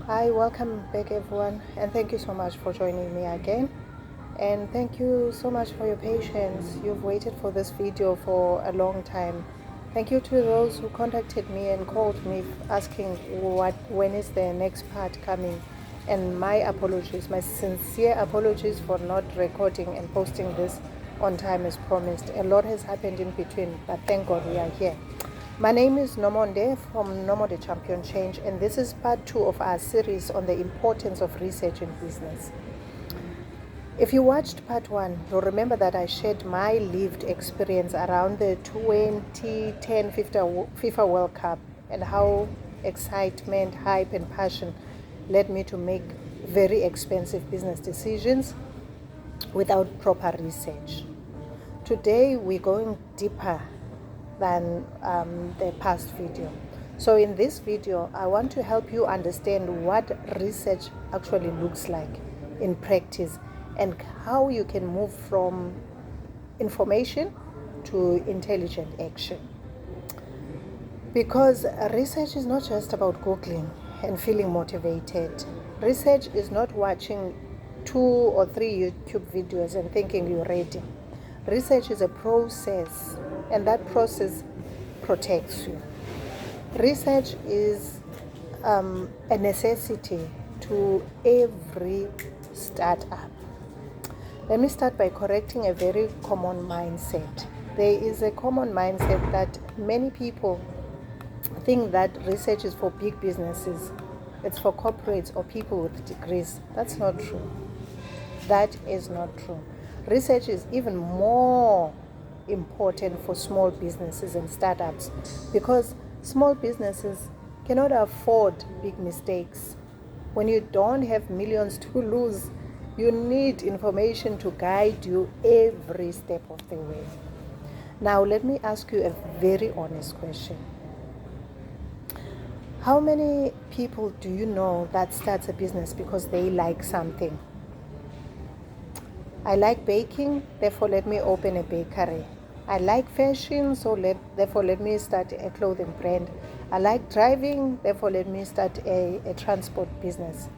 Hi, welcome back everyone, and thank you so much for joining me again. And thank you so much for your patience. You've waited for this video for a long time. Thank you to those who contacted me and called me asking when is the next part coming. And my apologies, my sincere apologies for not recording and posting this on time as promised. A lot has happened in between, but thank God we are here. My name is Nomonde from Nomonde Champion Change, and this is part 2 of our series on the importance of research in business. If you watched part 1, you'll remember that I shared my lived experience around the 2010 FIFA World Cup and how excitement, hype, and passion led me to make very expensive business decisions without proper research. Today, we're going deeper than the past video. So in this video, I want to help you understand what research actually looks like in practice and how you can move from information to intelligent action. Because research is not just about Googling and feeling motivated. Research is not watching 2 or 3 YouTube videos and thinking you're ready. Research is a process, and that process protects you. Research is a necessity to every startup. Let me start by correcting a very common mindset. There is a common mindset that many people think that research is for big businesses, it's for corporates or people with degrees. That's not true. That is not true. Research is even more important for small businesses and startups because small businesses cannot afford big mistakes. When you don't have millions to lose, you need information to guide you every step of the way. Now, let me ask you a very honest question. How many people do you know that starts a business because they like something? I like baking, therefore let me open a bakery. I like fashion, so therefore let me start a clothing brand. I like driving, therefore let me start a transport business.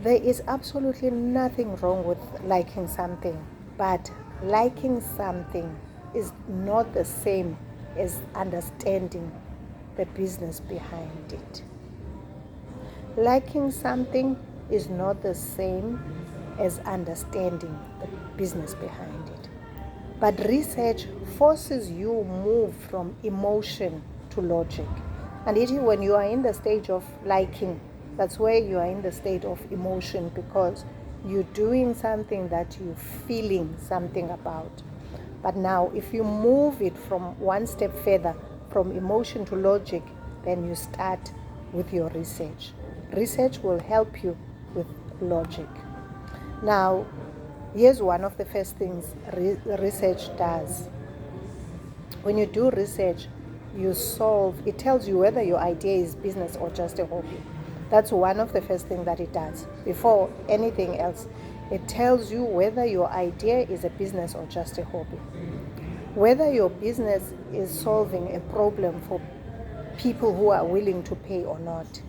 There is absolutely nothing wrong with liking something, but liking something is not the same as understanding the business behind it. Liking something is not the same as understanding the business behind it. But research forces you move from emotion to logic. And yet when you are in the stage of liking, that's where you are in the state of emotion because you're doing something that you're feeling something about. But now if you move it from one step further, from emotion to logic, then you start with your research. Research will help you with logic. Now, here's one of the first things research does. When you do research, you solve, it tells you whether your idea is business or just a hobby. That's one of the first things that it does. Before anything else, it tells you whether your idea is a business or just a hobby. Whether your business is solving a problem for people who are willing to pay or not.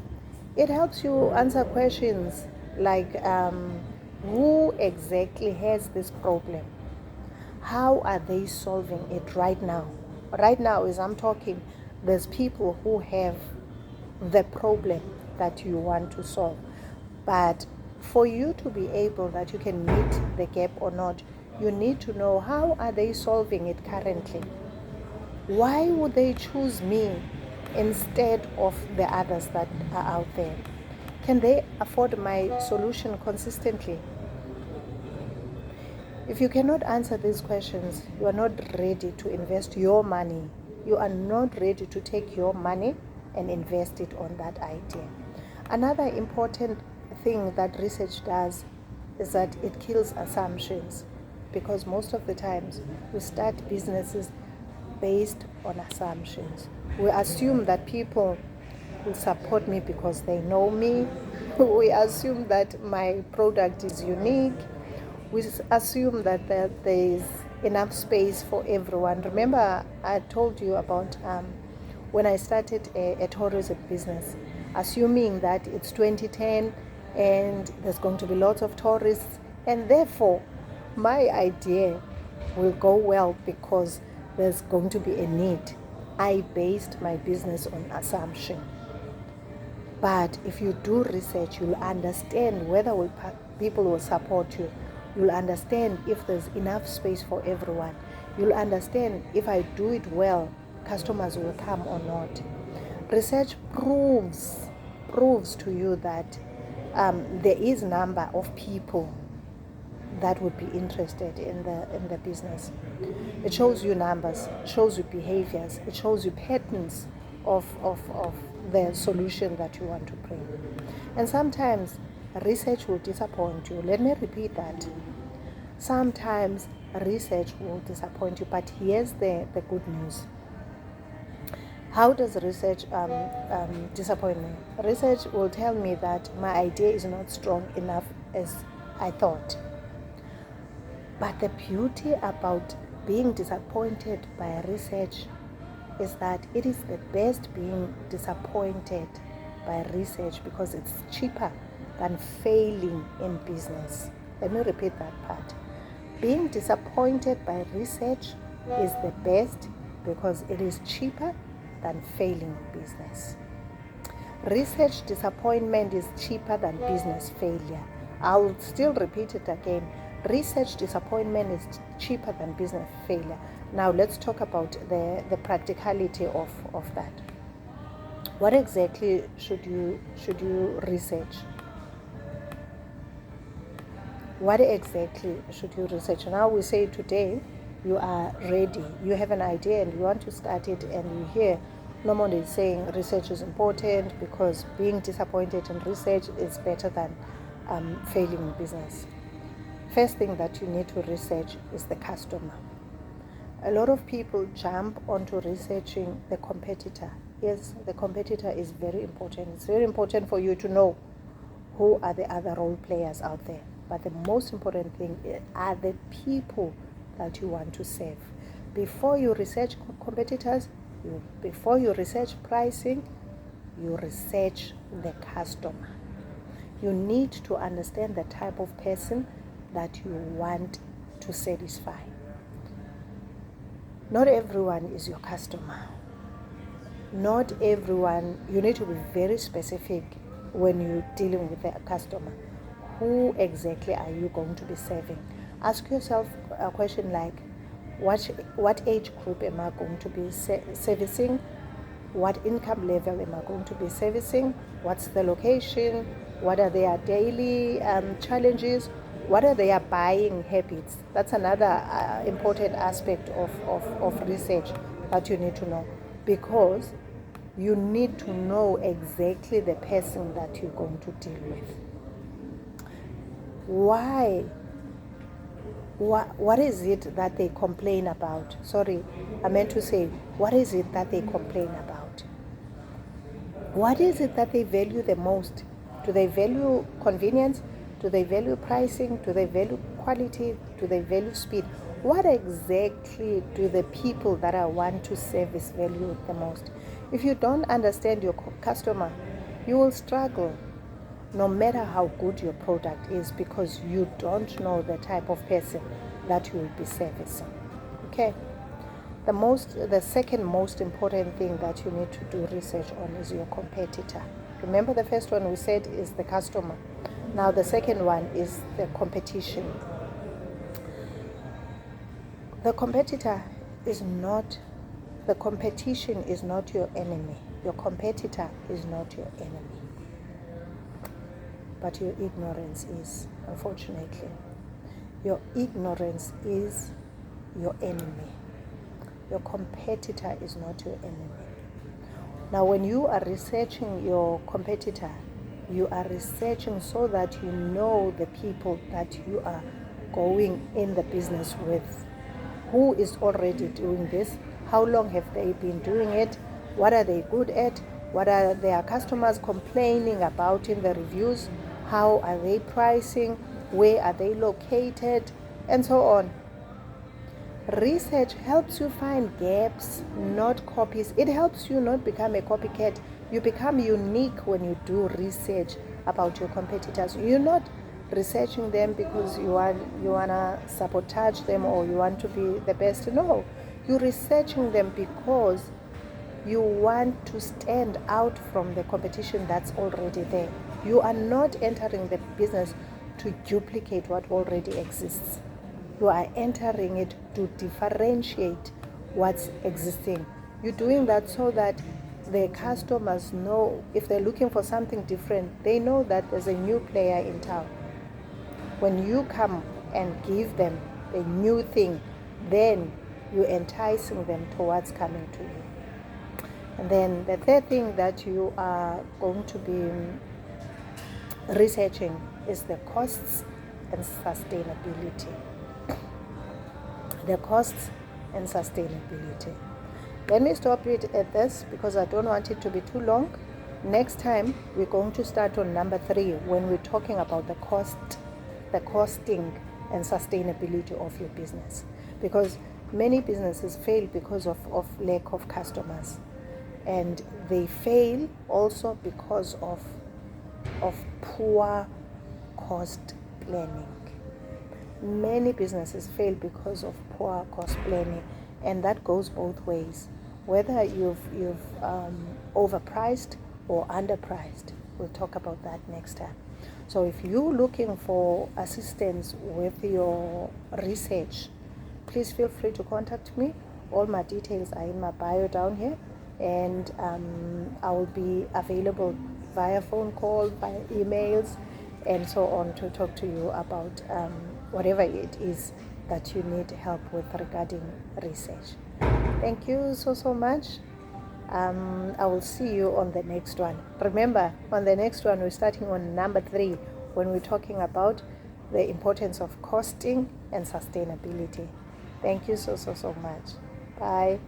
It helps you answer questions like, who exactly has this problem? How are they solving it right now? Right now, as I'm talking, there's people who have the problem that you want to solve. But for you to be able that you can meet the gap or not, you need to know how are they solving it currently? Why would they choose me instead of the others that are out there? Can they afford my solution consistently? If you cannot answer these questions, you are not ready to invest your money. You are not ready to take your money and invest it on that idea. Another important thing that research does is that it kills assumptions, because most of the times we start businesses based on assumptions. We assume that people will support me because they know me. We assume that my product is unique. We assume that there is enough space for everyone. Remember, I told you about when I started a tourism business, assuming that it's 2010 and there's going to be lots of tourists, and therefore my idea will go well because there's going to be a need. I based my business on assumption. But if you do research, you'll understand whether people will support you. You'll understand if there's enough space for everyone. You'll understand if I do it well, customers will come or not. Research proves to you that there is a number of people that would be interested in the business. It shows you numbers, shows you behaviors, it shows you patterns of the solution that you want to bring. And sometimes research will disappoint you. Let me repeat that. Sometimes research will disappoint you, but here's the good news. How does research disappoint me? Research will tell me that my idea is not strong enough as I thought. But the beauty about being disappointed by research is that it is the best being disappointed by research because it's cheaper than failing in business. Let me repeat that part. Being disappointed by research is the best because it is cheaper than failing in business. Research disappointment is cheaper than business failure. I'll still repeat it again. Research disappointment is cheaper than business failure. Now let's talk about the practicality of that. What exactly should you research? What exactly should you research? Now we say today you are ready, you have an idea and you want to start it, and you hear normally saying research is important because being disappointed in research is better than failing in business. First thing that you need to research is the customer. A lot of people jump onto researching the competitor. Yes, the competitor is very important. It's very important for you to know who are the other role players out there. But the most important thing are the people that you want to serve. Before you research competitors, before you research pricing, you research the customer. You need to understand the type of person that you want to satisfy. Not everyone is your customer. Not everyone, you need to be very specific when you're dealing with a customer. Who exactly are you going to be serving? Ask yourself a question like, what age group am I going to be servicing? What income level am I going to be servicing? What's the location? What are their daily challenges? What are their buying habits? That's another important aspect of research that you need to know, because you need to know exactly the person that you're going to deal with. Why? What is it that they complain about? Sorry, I meant to say, what is it that they complain about? What is it that they value the most? Do they value convenience? Do they value pricing? Do they value quality? Do they value speed? What exactly do the people that I want to service value the most? If you don't understand your customer, you will struggle no matter how good your product is, because you don't know the type of person that you will be servicing. Okay? The second most important thing that you need to do research on is your competitor. Remember, the first one we said is the customer. Now the second one is the competition. The competition is not your enemy. Your competitor is not your enemy. But your ignorance is, unfortunately. Your ignorance is your enemy. Your competitor is not your enemy. Now, when you are researching your competitor, you are researching so that you know the people that you are going in the business with. Who is already doing this? How long have they been doing it? What are they good at? What are their customers complaining about in the reviews? How are they pricing? Where are they located? And so on. Research helps you find gaps, not copies. It helps you not become a copycat. You become unique when you do research about your competitors. You're not researching them because you wanna sabotage them or you want to be the best. No, you're researching them because you want to stand out from the competition that's already there. You are not entering the business to duplicate what already exists. You are entering it to differentiate what's existing. You're doing that so that the customers know, if they're looking for something different, they know that there's a new player in town. When you come and give them a new thing, then you're enticing them towards coming to you. And then the third thing that you are going to be researching is the costs and sustainability. The costs and sustainability. Let me stop it at this because I don't want it to be too long. Next time we're going to start on number 3 when we're talking about the costing and sustainability of your business, because many businesses fail because of lack of customers, and they fail also because of poor cost planning. Many businesses fail because of poor cost planning, and that goes both ways, whether you've overpriced or underpriced. We'll talk about that next time. So if you're looking for assistance with your research, please feel free to contact me. All my details are in my bio down here, and I will be available via phone call, via emails, and so on to talk to you about whatever it is that you need help with regarding research. Thank you so much. I will see you on the next one. Remember, on the next one, we're starting on number 3 when we're talking about the importance of costing and sustainability. Thank you so much. Bye.